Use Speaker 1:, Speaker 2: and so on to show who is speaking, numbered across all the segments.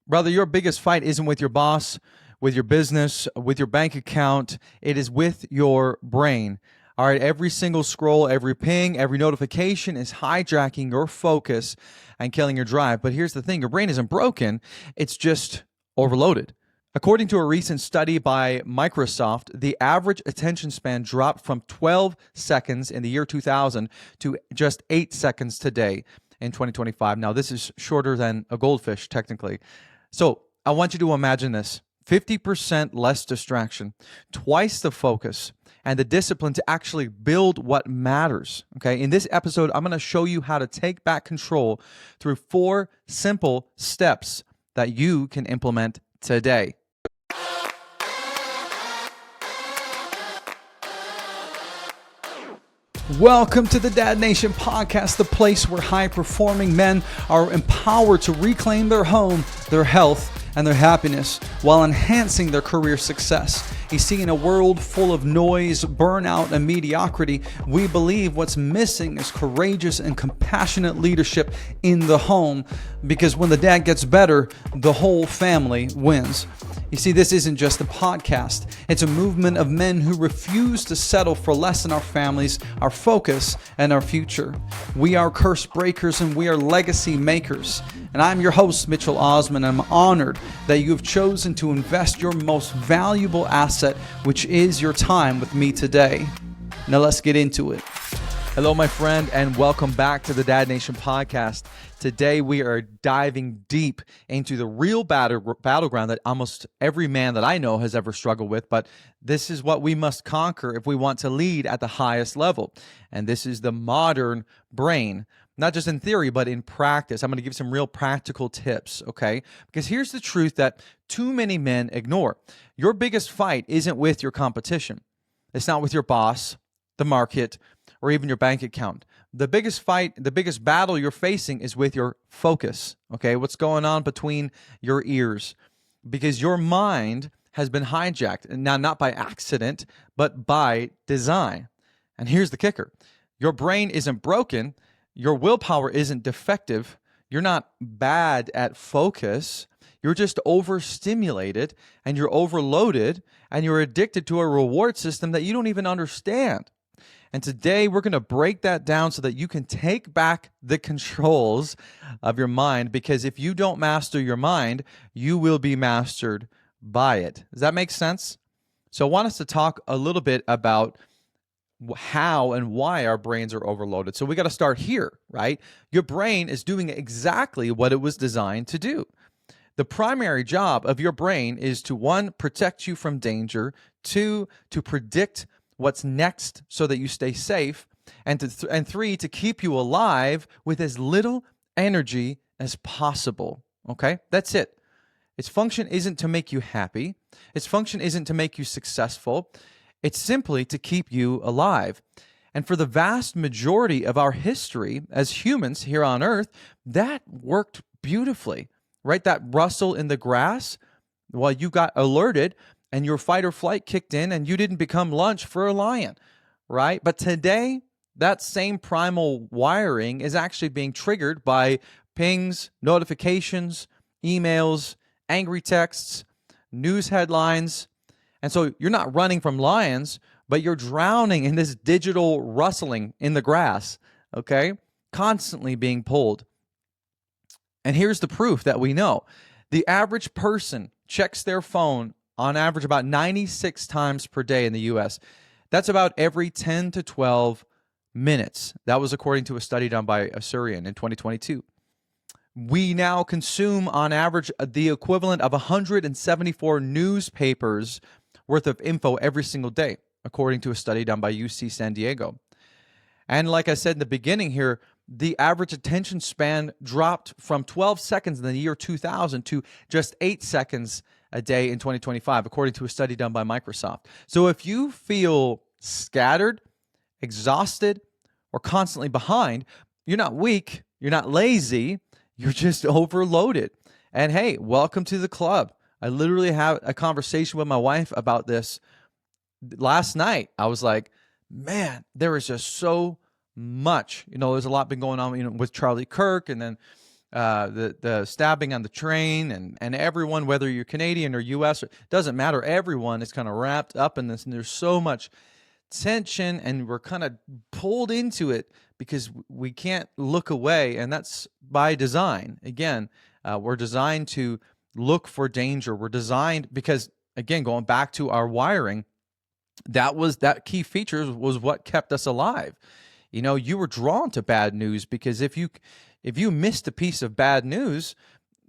Speaker 1: Brother, your biggest fight isn't with your boss, with your business, with your bank account. It is with your brain. All right, every single scroll, every ping, every notification is hijacking your focus and killing your drive. But here's the thing, your brain isn't broken, it's just overloaded. According to a recent study by Microsoft, the average attention span dropped from 12 seconds in the year 2000 to just 8 seconds today in 2025. Now, this is shorter than a goldfish, technically. So I want you to imagine this: 50% less distraction, twice the focus, and the discipline to actually build what matters. Okay, in this episode, I'm going to show you how to take back control through 4 simple steps that you can implement today. Welcome to the Dad Nation podcast, the place where high-performing men are empowered to reclaim their home, their health, and their happiness while enhancing their career success. You see, in a world full of noise, burnout, and mediocrity, we believe what's missing is courageous and compassionate leadership in the home, because when the dad gets better, the whole family wins. You see, this isn't just a podcast. It's a movement of men who refuse to settle for less in our families, our focus, and our future. We are curse breakers and we are legacy makers. And I'm your host, Mitchell Osman, and I'm honored that you have chosen to invest your most valuable asset, which is your time, with me today. Now let's get into it. Hello, my friend, and welcome back to the Dad Nation podcast. Today, we are diving deep into the real battleground that almost every man that I know has ever struggled with, but this is what we must conquer if we want to lead at the highest level. And this is the modern brain, not just in theory, but in practice. I'm going to give some real practical tips, okay? Because here's the truth that too many men ignore. Your biggest fight isn't with your competition. It's not with your boss, the market, or even your bank account. The biggest fight, the biggest battle you're facing is with your focus, okay? What's going on between your ears? Because your mind has been hijacked, now not by accident, but by design. And here's the kicker. Your brain isn't broken, your willpower isn't defective, you're not bad at focus, you're just overstimulated and you're overloaded and you're addicted to a reward system that you don't even understand. And today we're going to break that down so that you can take back the controls of your mind, because if you don't master your mind, you will be mastered by it. Does that make sense? So I want us to talk a little bit about how and why our brains are overloaded. So we got to start here, right? Your brain is doing exactly what it was designed to do. The primary job of your brain is to, 1, protect you from danger, 2, to predict what's next so that you stay safe, and 3, to keep you alive with as little energy as possible. Okay? That's it. Its function isn't to make you happy. Its function isn't to make you successful. It's simply to keep you alive. And for the vast majority of our history as humans here on Earth, that worked beautifully, right? That rustle in the grass, while you got alerted and your fight or flight kicked in and you didn't become lunch for a lion, right? But today, that same primal wiring is actually being triggered by pings, notifications, emails, angry texts, news headlines. And so you're not running from lions, but you're drowning in this digital rustling in the grass, okay? Constantly being pulled. And here's the proof that we know. The average person checks their phone on average about 96 times per day in the U.S. That's about every 10 to 12 minutes. That was according to a study done by Asurian in 2022. We now consume on average the equivalent of 174 newspapers worth of info every single day, according to a study done by UC San Diego. And like I said in the beginning here, the average attention span dropped from 12 seconds in the year 2000 to just 8 seconds a day in 2025, according to a study done by Microsoft. So if you feel scattered, exhausted, or constantly behind, you're not weak, you're not lazy, you're just overloaded. And hey, welcome to the club. I literally had a conversation with my wife about this last night. I was like, man, there is just so much. There's a lot been going on, with Charlie Kirk, and then
Speaker 2: the stabbing on the train, and everyone, whether you're Canadian or U.S., it doesn't matter. Everyone is kind of wrapped up in this, and there's so much tension, and we're kind of pulled into it because we can't look away, and that's by design. Again, we're designed to look for danger. We're designed because, again, going back to our wiring, that key feature was what kept us alive. You were drawn to bad news because if you missed a piece of bad news,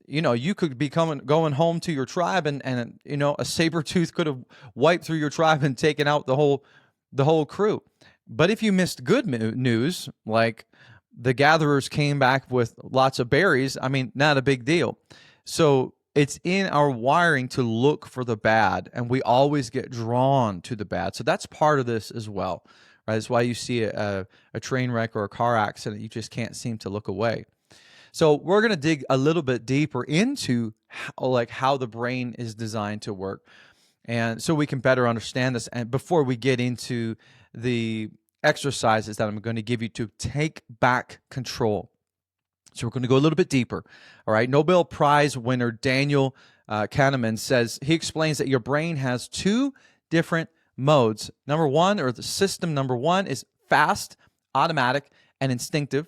Speaker 2: you could be going home to your tribe, and a saber tooth could have wiped through your tribe and taken out the whole crew. But if you missed good news, like the gatherers came back with lots of berries, I mean, not a big deal. So it's in our wiring to look for the bad, and we always get drawn to the bad. So that's part of this as well, right? That's why you see a train wreck or a car accident, you just can't seem to look away. So we're going to dig a little bit deeper into how the brain is designed to work, and so we can better understand this. And before we get into the exercises that I'm going to give you to take back control. So we're going to go a little bit deeper. All right. Nobel Prize winner Daniel Kahneman says, he explains that your brain has two different modes. The system number one is fast, automatic, and instinctive.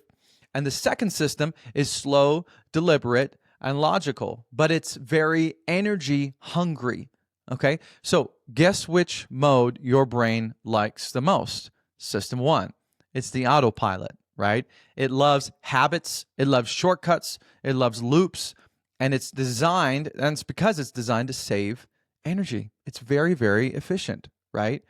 Speaker 2: And the second system is slow, deliberate, and logical, but it's very energy hungry. Okay. So guess which mode your brain likes the most? System one. It's the autopilot. Right? It loves habits, it loves shortcuts, it loves loops, and it's because it's designed to save energy. It's very, very efficient, right?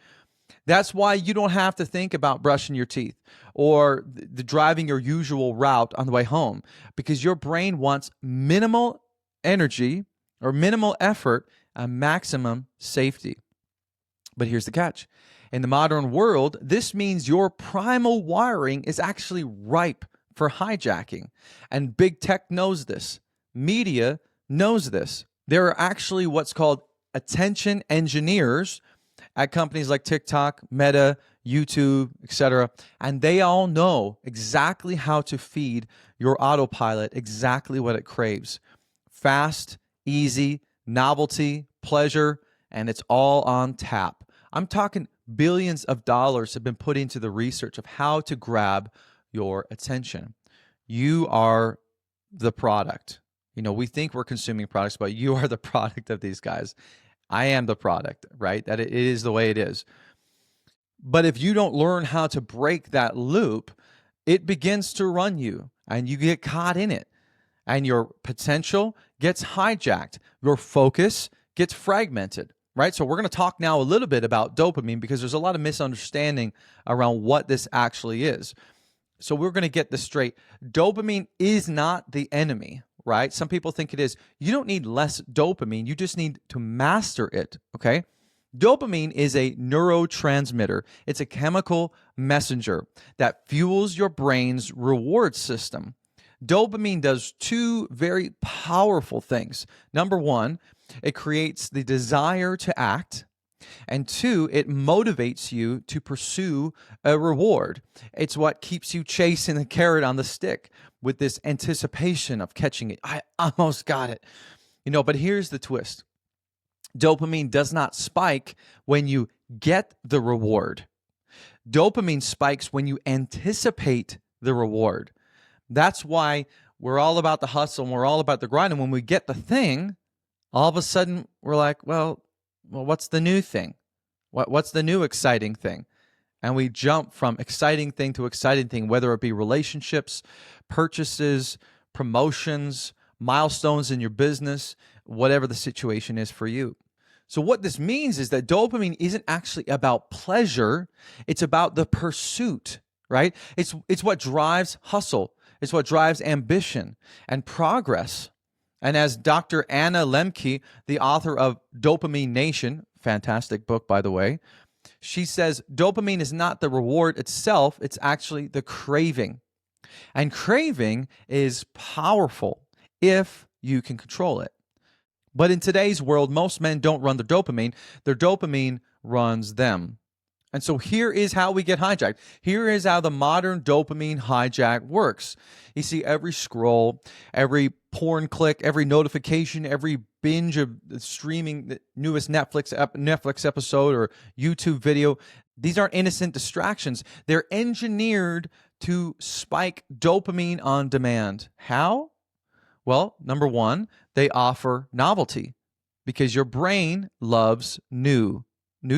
Speaker 2: That's why you don't have to think about brushing your teeth or the driving your usual route on the way home, because your brain wants minimal energy or minimal effort and maximum safety. But here's the catch. In the modern world, this means your primal wiring is actually ripe for hijacking. And big tech knows this. Media knows this. There are actually what's called attention engineers at companies like TikTok, Meta, YouTube, etc. And they all know exactly how to feed your autopilot exactly what it craves. Fast, easy, novelty, pleasure, and it's all on tap. I'm talking billions of dollars have been put into the research of how to grab your attention. You are the product. We think we're consuming products, but you are the product of these guys. I am the product, right? That it is the way it is. But if you don't learn how to break that loop, it begins to run you and you get caught in it. And your potential gets hijacked. Your focus gets fragmented. Right? So we're going to talk now a little bit about dopamine because there's a lot of misunderstanding around what this actually is. So we're going to get this straight. Dopamine is not the enemy, right? Some people think it is. You don't need less dopamine. You just need to master it, okay? Dopamine is a neurotransmitter. It's a chemical messenger that fuels your brain's reward system. Dopamine does two very powerful things. Number one, it creates the desire to act. And two, it motivates you to pursue a reward. It's what keeps you chasing the carrot on the stick with this anticipation of catching it. I almost got it. But here's the twist. Dopamine does not spike when you get the reward. Dopamine spikes when you anticipate the reward. That's why we're all about the hustle and we're all about the grind. And when we get the thing, all of a sudden we're like, well, what's the new thing? What's the new exciting thing? And we jump from exciting thing to exciting thing, whether it be relationships, purchases, promotions, milestones in your business, whatever the situation is for you. So what this means is that dopamine isn't actually about pleasure. It's about the pursuit, right? It's what drives hustle. It's what drives ambition and progress. And as Dr. Anna Lemke, the author of Dopamine Nation, fantastic book, by the way, she says dopamine is not the reward itself, it's actually the craving. And craving is powerful if you can control it. But in today's world, most men don't run their dopamine runs them. And so here is how we get hijacked. Here is how the modern dopamine hijack works. You see, every scroll, every porn click, every notification, every binge of streaming the newest Netflix episode or YouTube video, these aren't innocent distractions. They're engineered to spike dopamine on demand. How? Well, number one, they offer novelty because your brain loves new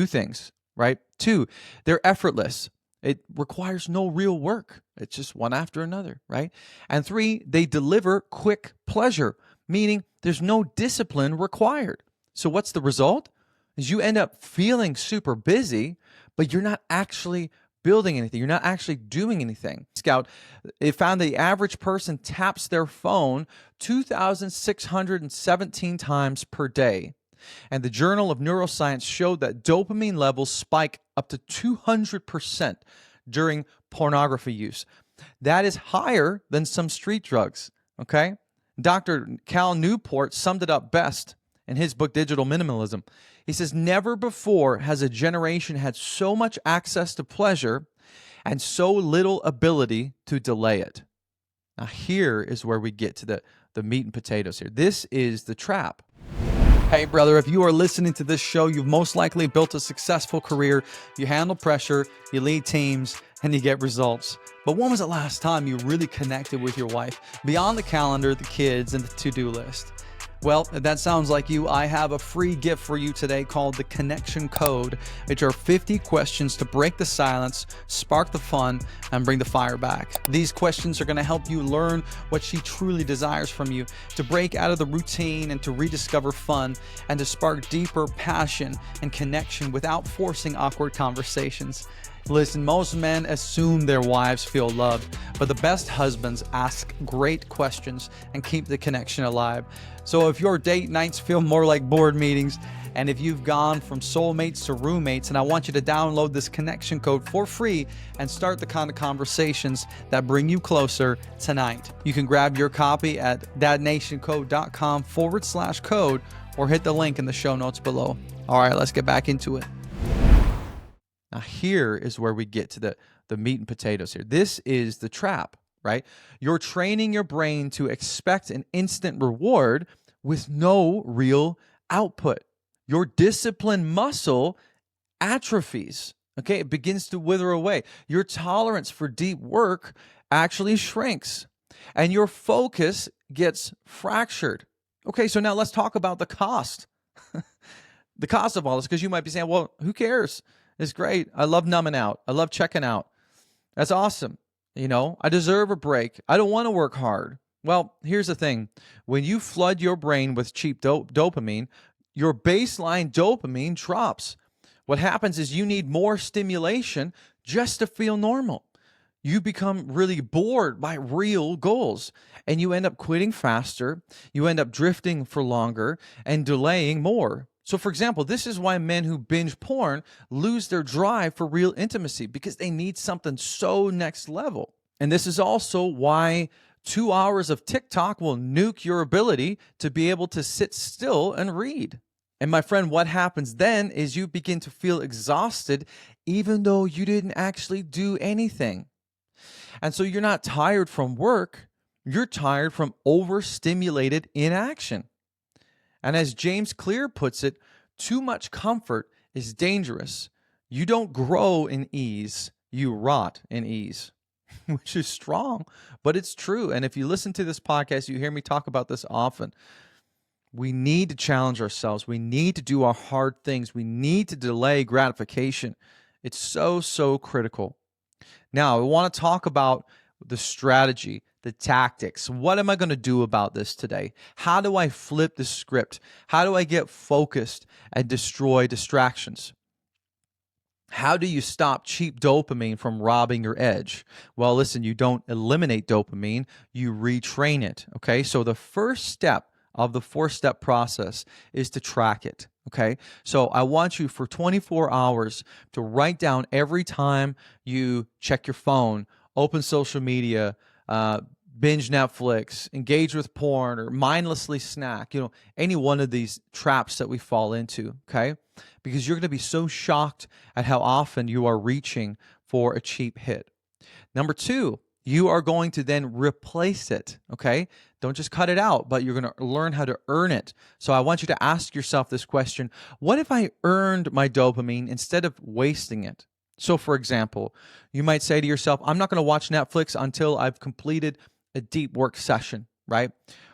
Speaker 2: things, right? Two, they're effortless. It requires no real work. It's just one after another, right? And three, they deliver quick pleasure, meaning there's no discipline required. So what's the result? Is you end up feeling super busy, but you're not actually building anything. You're not actually doing anything. Scout, it found the average person taps their phone 2,617 times per day. And the Journal of Neuroscience showed that dopamine levels spike up to 200% during pornography use. That is higher than some street drugs, okay? Dr. Cal Newport summed it up best in his book, Digital Minimalism. He says, never before has a generation had so much access to pleasure and so little ability to delay it. Now, here is where we get to the meat and potatoes here. This is the trap.
Speaker 1: Hey, brother, if you are listening to this show, you've most likely built a successful career. You handle pressure, you lead teams, and you get results. But when was the last time you really connected with your wife beyond the calendar, the kids, and the to-do list? Well, if that sounds like you, I have a free gift for you today called the Connection Code, which are 50 questions to break the silence, spark the fun, and bring the fire back. These questions are going to help you learn what she truly desires from you, to break out of the routine and to rediscover fun, and to spark deeper passion and connection without forcing awkward conversations. Listen, most men assume their wives feel loved, but the best husbands ask great questions and keep the connection alive. So if your date nights feel more like board meetings, and if you've gone from soulmates to roommates, and I want you to download this connection code for free and start the kind of conversations that bring you closer tonight. You can grab your copy at dadnationcode.com/code or hit the link in the show notes below. All right, let's get back into it. Now, here is where we get to the meat and potatoes here. This is the trap, right? You're training your brain to expect an instant reward with no real output. Your discipline muscle atrophies, okay? It begins to wither away. Your tolerance for deep work actually shrinks, and your focus gets fractured. Okay, so now let's talk about the cost. The cost of all this, because you might be saying, well, who cares? It's great. I love numbing out. I love checking out. That's awesome. You know, I deserve a break. I don't want to work hard. Well, here's the thing. When you flood your brain with cheap dopamine, your baseline dopamine drops. What happens is you need more stimulation just to feel normal. You become really bored by real goals, and you end up quitting faster. You end up drifting for longer and delaying more. So, for example, this is why men who binge porn lose their drive for real intimacy, because they need something so next level. And this is also why 2 hours of TikTok will nuke your ability to be able to sit still and read. And my friend, what happens then is you begin to feel exhausted even though you didn't actually do anything. And so you're not tired from work, you're tired from overstimulated inaction. And as James Clear puts it, too much comfort is dangerous. You don't grow in ease, you rot in ease, which is strong, but it's true. And if you listen to this podcast, you hear me talk about this often. We need to challenge ourselves. We need to do our hard things. We need to delay gratification. It's so critical. Now, I want to talk about the strategy, the tactics. What am I going to do about this today? How do I flip the script? How do I get focused and destroy distractions? How do you stop cheap dopamine from robbing your edge? Well, listen, you don't eliminate dopamine, you retrain it, okay? So the first step of the 4-step process is to track it, okay? So I want you for 24 hours to write down every time you check your phone, open social media,
Speaker 2: binge Netflix, engage with porn, or mindlessly snack, any one of these traps that we fall into, okay? Because you're going to be so shocked at how often you are reaching for a cheap hit. Number two, you are going to then replace it, okay? Don't just cut it out, but you're going to learn how to earn it. So I want you to ask yourself this question: what if I earned my dopamine instead of wasting it? So for example, you might say to yourself, I'm not going to watch Netflix until I've completed a deep work session, right?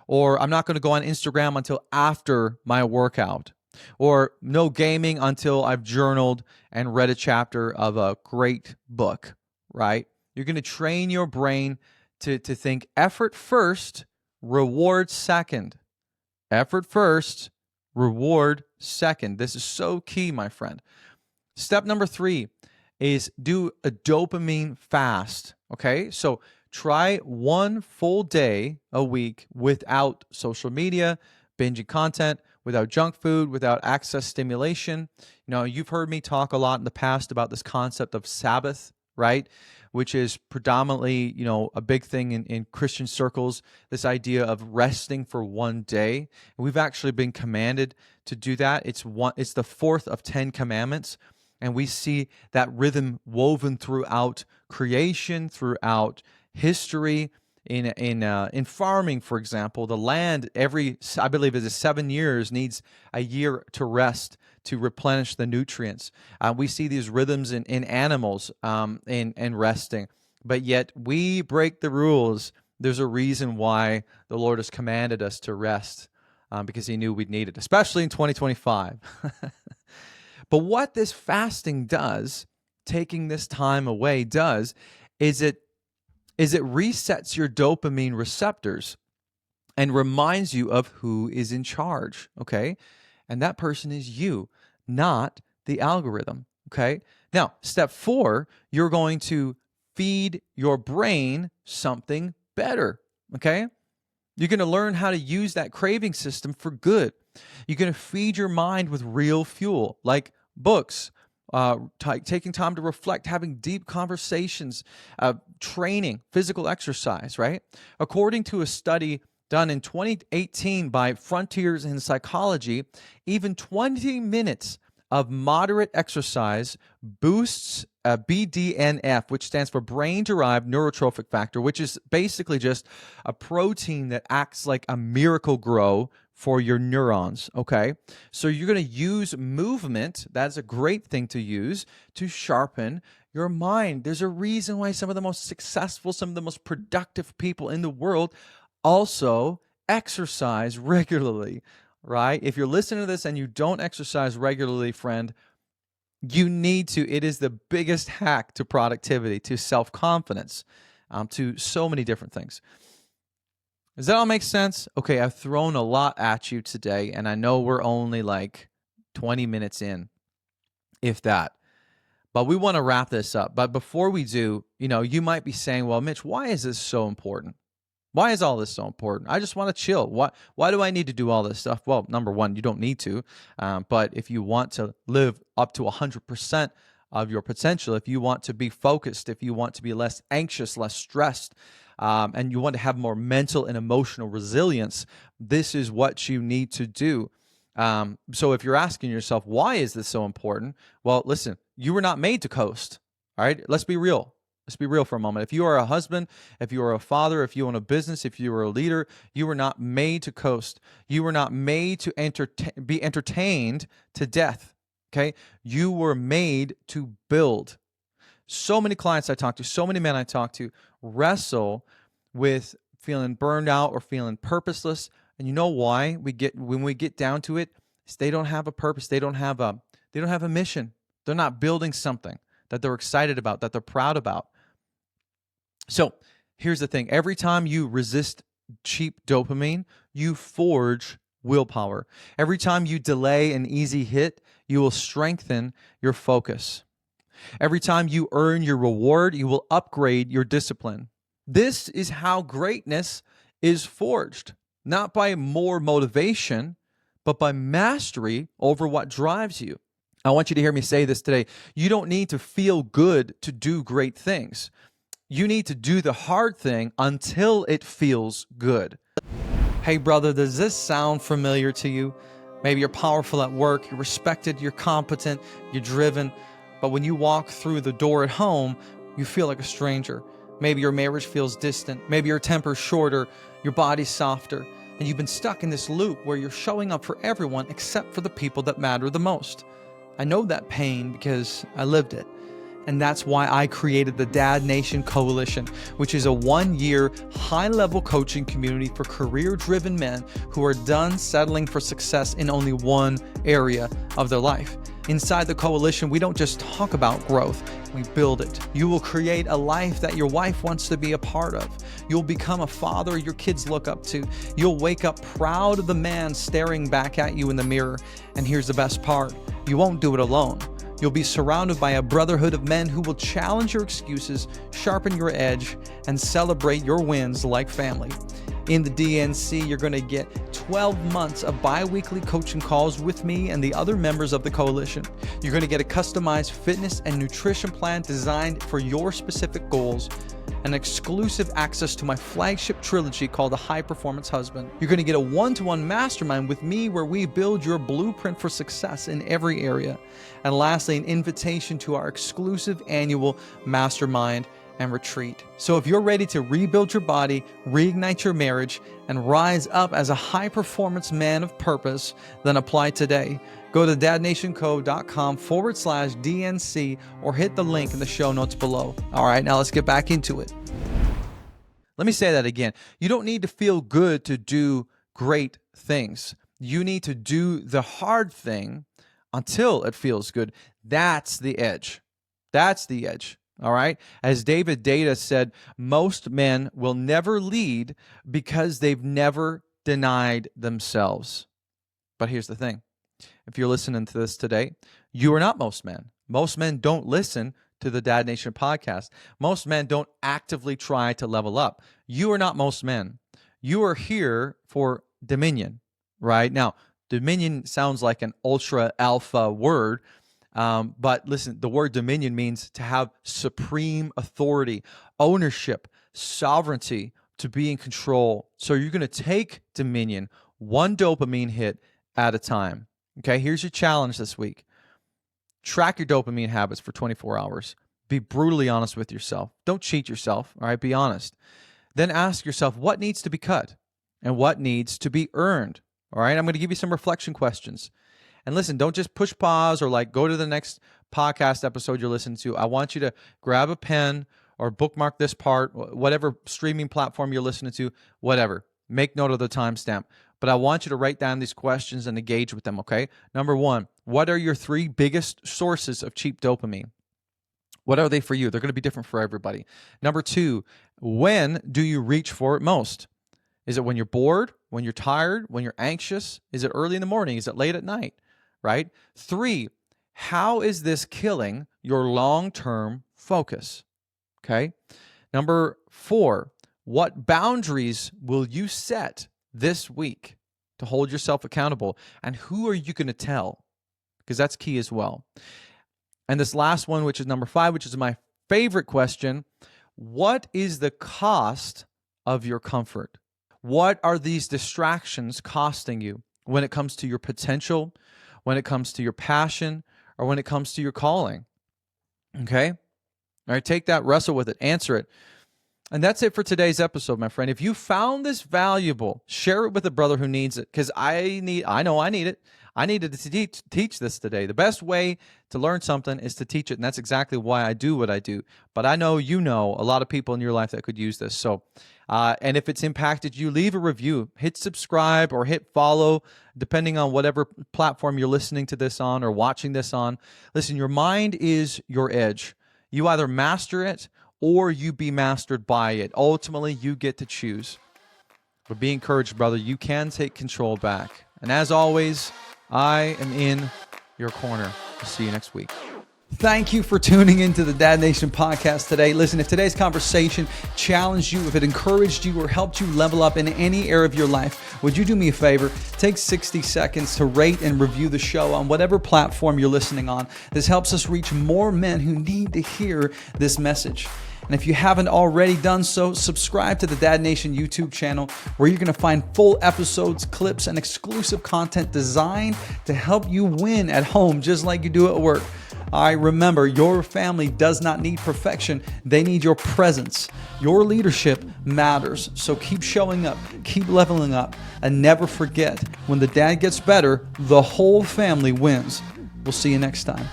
Speaker 2: Or I'm not going to go on Instagram until after my workout. Or no gaming until I've journaled and read a chapter of a great book, right? You're going to train your brain to think effort first, reward second. Effort first, reward second. This is so key, my friend. Step number 3 is do a dopamine fast, okay? So try 1 full day a week without social media, binging content, without junk food, without excess stimulation. You've heard me talk a lot in the past about this concept of Sabbath, right? Which is predominantly, a big thing in Christian circles, this idea of resting for 1 day. And we've actually been commanded to do that. It's the 4th of 10 commandments. And we see that rhythm woven throughout creation, throughout history. In farming, for example, the land I believe it is 7 years needs a year to rest to replenish the nutrients. We see these rhythms in animals in resting, but yet we break the rules. There's a reason why the Lord has commanded us to rest, because He knew we'd need it, especially in 2025. But what this fasting does, taking this time away is it resets your dopamine receptors and reminds you of who is in charge, okay? And that person is you, not the algorithm, okay? Now, step 4, you're going to feed your brain something better, okay? You're going to learn how to use that craving system for good. You're going to feed your mind with real fuel, like books, taking time to reflect, having deep conversations, training, physical exercise, right? According to a study done in 2018 by Frontiers in Psychology, even 20 minutes of moderate exercise boosts BDNF, which stands for brain-derived neurotrophic factor, which is basically just a protein that acts like a Miracle-Gro for your neurons, okay? So you're going to use movement. That's a great thing to use to sharpen your mind. There's a reason why some of the most successful, some of the most productive people in the world also exercise regularly, right? If you're listening to this and you don't exercise regularly, friend, you need to. It is the biggest hack to productivity, to self-confidence, to so many different things. Does that all make sense? Okay, I've thrown a lot at you today, and I know we're only like 20 minutes in, if that. But we want to wrap this up. But before we do, you might be saying, well, Mitch, why is this so important? Why is all this so important? I just want to chill. Why do I need to do all this stuff? Well, number one, you don't need to. But if you want to live up to 100% of your potential, if you want to be focused, if you want to be less anxious, less stressed, and you want to have more mental and emotional resilience, this is what you need to do. So if you're asking yourself, why is this so important? Well, listen, you were not made to coast. All right, let's be real. Let's be real for a moment. If you are a husband, if you are a father, if you own a business, if you are a leader, you were not made to coast. You were not made to be entertained to death, okay? You were made to build. So many clients I talk to, so many men I talk to wrestle with feeling burned out or feeling purposeless. And you know why? When we get down to it, they don't have a purpose. They don't have a mission. They're not building something that they're excited about, that they're proud about. So here's the thing. Every time you resist cheap dopamine, you forge willpower. Every time you delay an easy hit, you will strengthen your focus. Every time you earn your reward, you will upgrade your discipline. This is how greatness is forged, not by more motivation, but by mastery over what drives you. I want you to hear me say this today. You don't need to feel good to do great things. You need to do the hard thing until it feels good.
Speaker 1: Hey brother, does this sound familiar to you? Maybe you're powerful at work, you're respected, you're competent, you're driven, but when you walk through the door at home, you feel like a stranger. Maybe your marriage feels distant, maybe your temper's shorter, your body's softer, and you've been stuck in this loop where you're showing up for everyone except for the people that matter the most. I know that pain because I lived it. And that's why I created the Dad Nation Coalition, which is a 1-year high-level coaching community for career-driven men who are done settling for success in only one area of their life. Inside the coalition, we don't just talk about growth, we build it. You will create a life that your wife wants to be a part of. You'll become a father your kids look up to. You'll wake up proud of the man staring back at you in the mirror. And here's the best part, you won't do it alone. You'll be surrounded by a brotherhood of men who will challenge your excuses, sharpen your edge, and celebrate your wins like family. In the DNC, you're going to get 12 months of bi-weekly coaching calls with me and the other members of the coalition. You're going to get a customized fitness and nutrition plan designed for your specific goals, and exclusive access to my flagship trilogy called The High Performance Husband. You're going to get a one-to-one mastermind with me where we build your blueprint for success in every area. And lastly, an invitation to our exclusive annual mastermind and retreat. So if you're ready to rebuild your body, reignite your marriage, and rise up as a high-performance man of purpose, then apply today. Go to dadnationco.com/DNC or hit the link in the show notes below. All right, now let's get back into it.
Speaker 2: Let me say that again. You don't need to feel good to do great things. You need to do the hard thing until it feels good. That's the edge. That's the edge. All right. As David Data said, most men will never lead because they've never denied themselves. But here's the thing. If you're listening to this today, you are not most men. Most men don't listen to the Dad Nation podcast. Most men don't actively try to level up. You are not most men. You are here for dominion, right? Now, dominion sounds like an ultra alpha word, but listen, the word dominion means to have supreme authority, ownership, sovereignty, to be in control. So you're going to take dominion one dopamine hit at a time. Okay, here's your challenge this week. Track your dopamine habits for 24 hours. Be brutally honest with yourself. Don't cheat yourself, all right? Be honest. Then ask yourself what needs to be cut and what needs to be earned, all right? I'm going to give you some reflection questions. And listen, don't just push pause or go to the next podcast episode you're listening to. I want you to grab a pen or bookmark this part, whatever streaming platform you're listening to, whatever. Make note of the timestamp. But I want you to write down these questions and engage with them, okay? Number one, what are your 3 biggest sources of cheap dopamine? What are they for you? They're going to be different for everybody. Number 2, when do you reach for it most? Is it when you're bored, when you're tired, when you're anxious? Is it early in the morning? Is it late at night, right? 3, how is this killing your long-term focus? Okay? Number 4, what boundaries will you set this week to hold yourself accountable? And who are you going to tell? Because that's key as well. And this last one, which is number 5, which is my favorite question, what is the cost of your comfort? What are these distractions costing you when it comes to your potential, when it comes to your passion, or when it comes to your calling? Okay? All right, take that, wrestle with it, answer it. And that's it for today's episode, my friend. If you found this valuable, share it with a brother who needs it, because I know I need it. I needed to teach this today. The best way to learn something is to teach it, and that's exactly why I do what I do. But I know you know a lot of people in your life that could use this. So, and if it's impacted you, leave a review. Hit subscribe or hit follow, depending on whatever platform you're listening to this on or watching this on. Listen, your mind is your edge. You either master it or you be mastered by it. Ultimately, you get to choose. But be encouraged, brother. You can take control back. And as always, I am in your corner. I'll see you next week.
Speaker 1: Thank you for tuning into the Dad Nation podcast today. Listen, if today's conversation challenged you, if it encouraged you or helped you level up in any area of your life, would you do me a favor? Take 60 seconds to rate and review the show on whatever platform you're listening on. This helps us reach more men who need to hear this message. And if you haven't already done so, subscribe to the Dad Nation YouTube channel, where you're going to find full episodes, clips, and exclusive content designed to help you win at home just like you do at work. Remember, your family does not need perfection. They need your presence. Your leadership matters. So keep showing up, keep leveling up, and never forget, when the dad gets better, the whole family wins. We'll see you next time.